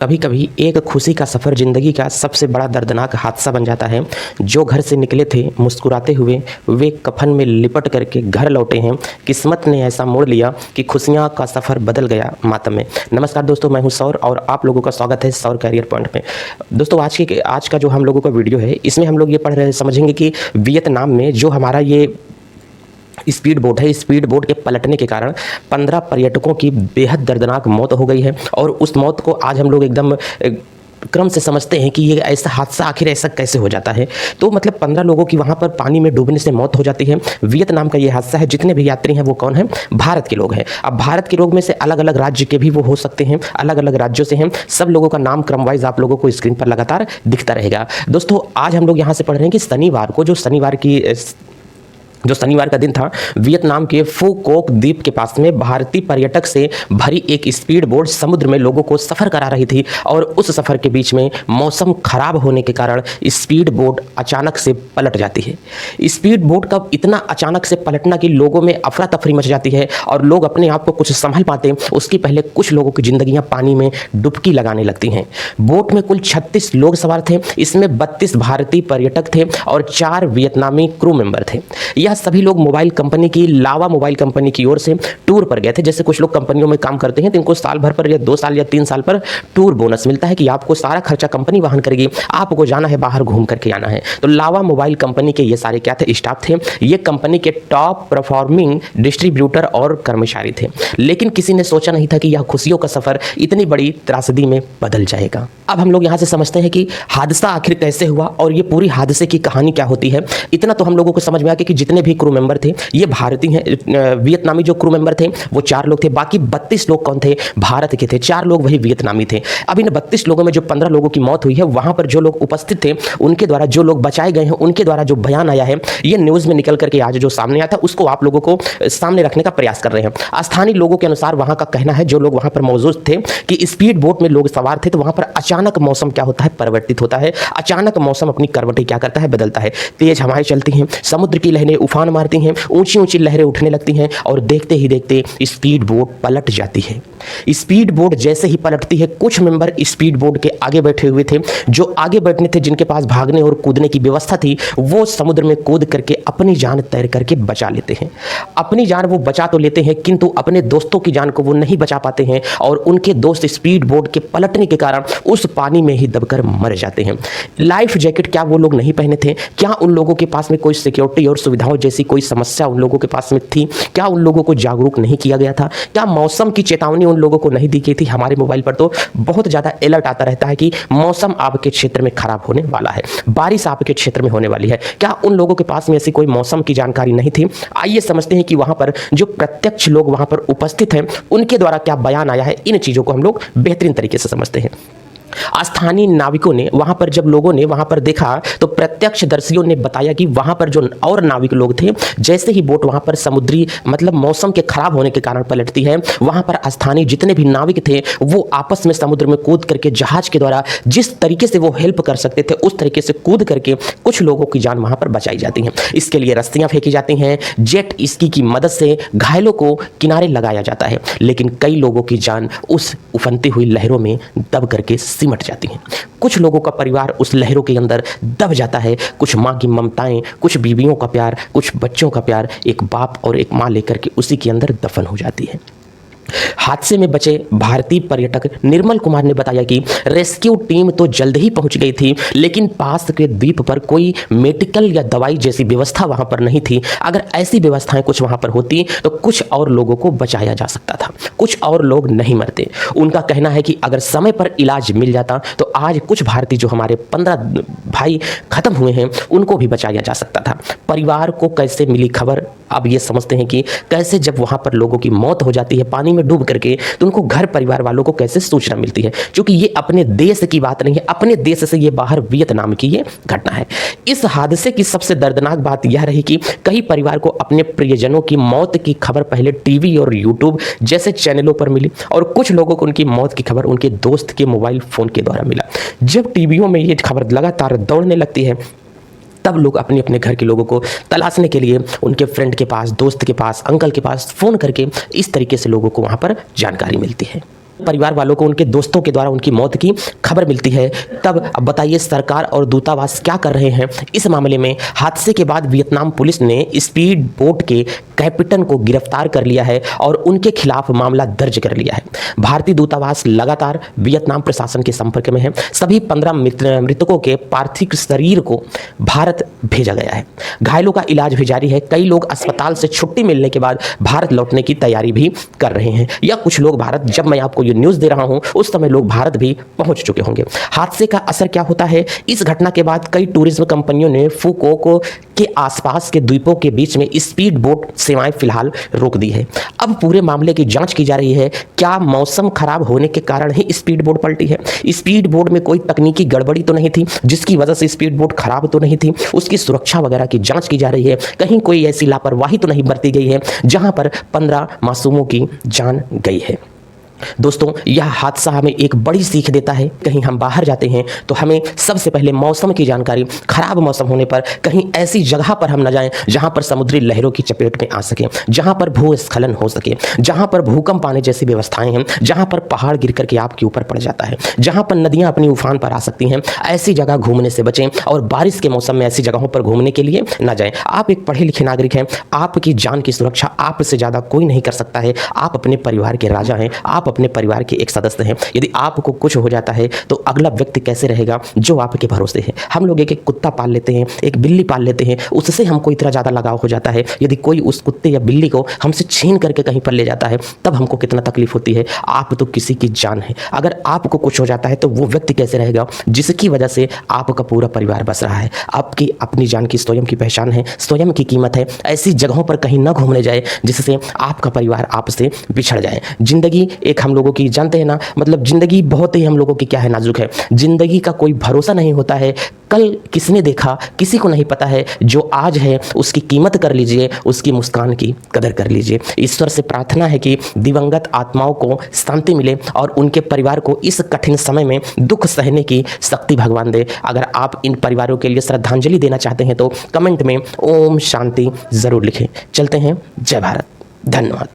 कभी कभी एक खुशी का सफ़र ज़िंदगी का सबसे बड़ा दर्दनाक हादसा बन जाता है। जो घर से निकले थे मुस्कुराते हुए, वे कफन में लिपट करके घर लौटे हैं। किस्मत ने ऐसा मोड़ लिया कि खुशियां का सफ़र बदल गया मातम में। नमस्कार दोस्तों, मैं हूं सौर और आप लोगों का स्वागत है सौर कैरियर पॉइंट में। दोस्तों, आज का जो हम लोगों का वीडियो है, इसमें हम लोग ये पढ़ रहे समझेंगे कि वियतनाम में जो हमारा ये स्पीड बोट है, स्पीड बोट के पलटने के कारण 15 पर्यटकों की बेहद दर्दनाक मौत हो गई है। और उस मौत को आज हम लोग एकदम क्रम से समझते हैं कि ये ऐसा हादसा आखिर ऐसा कैसे हो जाता है। तो मतलब 15 लोगों की वहाँ पर पानी में डूबने से मौत हो जाती है। वियतनाम का ये हादसा है। जितने भी यात्री हैं वो कौन है? भारत के लोग हैं। अब भारत के लोग में से अलग अलग राज्य के भी वो हो सकते हैं, अलग अलग राज्यों से हैं। सब लोगों का नाम क्रम वाइज आप लोगों को स्क्रीन पर लगातार दिखता रहेगा। दोस्तों, आज हम लोग यहाँ से पढ़ रहे हैं कि शनिवार को जो शनिवार का दिन था, वियतनाम के फू कोक द्वीप के पास में भारतीय पर्यटक से भरी एक स्पीड बोट समुद्र में लोगों को सफ़र करा रही थी। और उस सफ़र के बीच में मौसम खराब होने के कारण स्पीड बोट अचानक से पलट जाती है। स्पीड बोट का इतना अचानक से पलटना कि लोगों में अफरा तफरी मच जाती है और लोग अपने आप को कुछ संभल पाते, उसके पहले कुछ लोगों की जिंदगियां पानी में डुबकी लगाने लगती हैं। बोट में कुल 36 लोग सवार थे। इसमें 32 भारतीय पर्यटक थे और 4 वियतनामी क्रू मेंबर थे। यह सभी लोग मोबाइल कंपनी की लावा मोबाइल कंपनी की ओर से टूर पर गए थे। जैसे कुछ लोग कंपनियों में काम करते हैं तो इनको साल भर पर या 2 साल या 3 साल पर टूर बोनस मिलता है कि आपको सारा खर्चा कंपनी वहन करेगी, आपको जाना है बाहर घूम करके आना है। तो लावा मोबाइल कंपनी के ये सारे क्या थे? स्टाफ थे। ये कंपनी के टॉप परफॉर्मिंग डिस्ट्रीब्यूटर और कर्मचारी थे। लेकिन किसी ने सोचा नहीं था कि यह खुशियों का सफर इतनी बड़ी त्रासदी में बदल जाएगा। अब हम लोग यहाँ से समझते हैं कि हादसा आखिर कैसे हुआ और ये पूरी हादसे की कहानी क्या होती है। इतना तो हम लोगों को समझ में आ गया कि जितने भी क्रू मेंबर थे ये भारतीय हैं। वियतनामी जो क्रू मेंबर थे वो 4 लोग थे। बाकी 32 लोग कौन थे? भारत के थे। 4 लोग वही वियतनामी थे। अब इन 32 लोगों में जो 15 लोगों की मौत हुई है, वहां पर जो लोग उपस्थित थे उनके द्वारा, जो लोग बचाए गए हैं उनके द्वारा जो बयान आया है, ये न्यूज में निकल करके आज जो सामने आया था उसको आप लोगों को सामने रखने का प्रयास कर रहे हैं। स्थानीय लोगों के अनुसार वहां का कहना है, जो लोग वहां पर मौजूद थे, कि स्पीड बोट में लोग सवार थे तो वहां पर अचानक मौसम क्या होता है? परिवर्तित होता है। अचानक मौसम अपनी करवटें क्या करता है? बदलता है। तेज हवाएं चलती हैं, समुद्र की लहरें उफान मारती हैं, ऊंची ऊंची लहरें उठने लगती हैं और देखते ही देखते स्पीड बोट पलट जाती है। स्पीड बोट जैसे ही पलटती है, कुछ मेंबर स्पीड बोट के आगे बैठे हुए थे। जो आगे बैठने थे, जिनके पास भागने और कूदने की व्यवस्था थी, वो समुद्र में कूद करके अपनी जान तैर करके बचा लेते हैं। अपनी जान वो बचा तो लेते हैं, किंतु अपने दोस्तों की जान को वो नहीं बचा पाते हैं और उनके दोस्त स्पीड बोट के पलटने के कारण उस पानी में ही दबकर मर जाते हैं। लाइफ जैकेट क्या वो लोग नहीं पहने थे? क्या उन लोगों के पास में कोई सिक्योरिटी और सुविधाओं जैसी कोई समस्या उन लोगों के पास में थी? क्या उन लोगों को जागरूक नहीं किया गया था? क्या मौसम की चेतावनी उन लोगों को नहीं दी गई थी? हमारे मोबाइल पर तो बहुत ज़्यादा अलर्ट आता रहता है कि मौसम आपके क्षेत्र में खराब होने वाला है, बारिश आपके क्षेत्र में होने वाली है। क्या उन लोगों के पास में ऐसी कोई मौसम की जानकारी नहीं थी? आइए समझते हैं कि वहां पर जो प्रत्यक्ष लोग वहां पर उपस्थित हैं उनके द्वारा क्या बयान आया है। इन चीज़ों को हम लोग बेहतरीन तरीके से समझते हैं। स्थानीय नाविकों ने वहां पर, जब लोगों ने वहां पर देखा तो प्रत्यक्षदर्शियों ने बताया कि वहां पर जो और नाविक लोग थे, जैसे ही बोट वहां पर समुद्री मतलब मौसम के खराब होने के कारण पलटती है, वहां पर स्थानीय जितने भी नाविक थे वो आपस में समुद्र में कूद करके जहाज के द्वारा जिस तरीके से वो हेल्प कर सकते थे उस तरीके से कूद करके कुछ लोगों की जान वहां पर बचाई जाती है। इसके लिए रस्सियां फेंकी जाती हैं, जेट स्की की मदद से घायलों को किनारे लगाया जाता है। लेकिन कई लोगों की जान उस उफनती हुई लहरों में दब करके सिमट जाती हैं। कुछ लोगों का परिवार उस लहरों के अंदर दब जाता है। कुछ माँ की ममताएं, कुछ बीवियों का प्यार, कुछ बच्चों का प्यार एक बाप और एक माँ लेकर के उसी के अंदर दफन हो जाती है। हादसे में बचे भारतीय पर्यटक निर्मल कुमार ने बताया कि रेस्क्यू टीम तो जल्द ही पहुंच गई थी, लेकिन पास के द्वीप पर कोई मेडिकल या दवाई जैसी व्यवस्था वहां पर नहीं थी। अगर ऐसी व्यवस्थाएं कुछ वहां पर होती तो कुछ और लोगों को बचाया जा सकता था, कुछ और लोग नहीं मरते। उनका कहना है कि अगर समय पर इलाज मिल जाता तो आज कुछ भारतीय जो हमारे 15 भाई खत्म हुए हैं उनको भी बचाया जा सकता था। परिवार को कैसे मिली खबर? अब ये समझते हैं कि कैसे जब वहां पर लोगों की मौत हो जाती है पानी में डूब करके, तो उनको घर परिवार वालों को कैसे सूचना मिलती है। क्योंकि ये अपने देश की बात नहीं है, अपने देश से ये बाहर वियतनाम की ये घटना है। इस हादसे की सबसे दर्दनाक बात यह रही कि कई परिवार को अपने प्रियजनों की मौत की खबर पहले टीवी और यूट्यूब जैसे चैनलों पर मिली और कुछ लोगों को उनकी मौत की खबर उनके दोस्त के मोबाइल फोन के द्वारा मिला। जब टीवियों में ये खबर लगातार दौड़ने लगती है तब लोग अपने अपने घर के लोगों को तलाशने के लिए उनके फ्रेंड के पास, दोस्त के पास, अंकल के पास फ़ोन करके इस तरीके से लोगों को वहाँ पर जानकारी मिलती है। परिवार वालों को उनके दोस्तों के द्वारा उनकी मौत की खबर मिलती है, तब अब बताइए सरकार और दूतावास क्या कर रहे हैं इस मामले में। हादसे के बाद वियतनाम पुलिस ने स्पीड बोट के कैप्टन को गिरफ्तार कर लिया है और उनके खिलाफ मामला दर्ज कर लिया है। भारतीय दूतावास लगातार वियतनाम प्रशासन के संपर्क में है। सभी 15 मृतकों के पार्थिव शरीर को भारत भेजा गया है। घायलों का इलाज भी जारी है। कई लोग अस्पताल से छुट्टी मिलने के बाद भारत लौटने की तैयारी भी कर रहे हैं, या कुछ लोग भारत, जब मैं आपको ये न्यूज़ दे रहा हूं उस समय लोग भारत भी पहुंच चुके होंगे। हादसे का असर क्या होता है? इस घटना के बाद कई टूरिज्म कंपनियों ने फुकोको के आसपास के द्वीपों के बीच में स्पीड बोट सेवाएं फिलहाल रोक दी है। अब पूरे मामले की जांच की जा रही है। क्या मौसम खराब होने के कारण ही स्पीड बोट पलटी है? स्पीड बोट में कोई तकनीकी गड़बड़ी तो नहीं थी जिसकी वजह से स्पीड बोट खराब तो नहीं थी? उसकी सुरक्षा वगैरह की जांच की जा रही है। कहीं कोई ऐसी लापरवाही तो नहीं बरती गई है जहां पर 15 मासूमों की जान गई है। दोस्तों, यह हादसा हमें एक बड़ी सीख देता है। कहीं हम बाहर जाते हैं तो हमें सबसे पहले मौसम की जानकारी, खराब मौसम होने पर कहीं ऐसी जगह पर हम न जाएं जहां पर समुद्री लहरों की चपेट में आ सके, जहां पर भूस्खलन हो सके, जहां पर भूकंप आने जैसी व्यवस्थाएं हैं, जहां पर पहाड़ गिर करके आपके ऊपर पड़ जाता है, जहां पर नदियां अपनी उफान पर आ सकती हैं। ऐसी जगह घूमने से बचें और बारिश के मौसम में ऐसी जगहों पर घूमने के लिए न जाएं। आप एक पढ़े लिखे नागरिक हैं, आपकी जान की सुरक्षा आपसे ज़्यादा कोई नहीं कर सकता है। आप अपने परिवार के राजा हैं, आप अपने परिवार के एक सदस्य हैं। यदि आपको कुछ हो जाता है तो अगला व्यक्ति कैसे रहेगा जो आपके भरोसे है? हम लोग एक कुत्ता पाल लेते हैं, एक बिल्ली पाल लेते हैं, उससे हमको इतना ज़्यादा लगाव हो जाता है। यदि कोई उस कुत्ते या बिल्ली को हमसे छीन करके कहीं पर ले जाता है तब हमको कितना तकलीफ होती है। आप तो किसी की जान है, अगर आपको कुछ हो जाता है तो वो व्यक्ति कैसे रहेगा जिसकी वजह से आपका पूरा परिवार बस रहा है? आपकी अपनी जान की स्वयं की पहचान है, स्वयं की कीमत है। ऐसी जगहों पर कहीं ना घूमने जाए जिससे आपका परिवार आपसे बिछड़ जाए। जिंदगी एक हम लोगों की, जानते हैं ना, मतलब जिंदगी बहुत ही हम लोगों की क्या है, नाजुक है। जिंदगी का कोई भरोसा नहीं होता है। कल किसने देखा किसी को नहीं पता है। जो आज है उसकी कीमत कर लीजिए, उसकी मुस्कान की कदर कर लीजिए। ईश्वर से प्रार्थना है कि दिवंगत आत्माओं को शांति मिले और उनके परिवार को इस कठिन समय में दुख सहने की शक्ति भगवान दे। अगर आप इन परिवारों के लिए श्रद्धांजलि देना चाहते हैं तो कमेंट में ओम शांति जरूर लिखें। चलते हैं। जय भारत। धन्यवाद।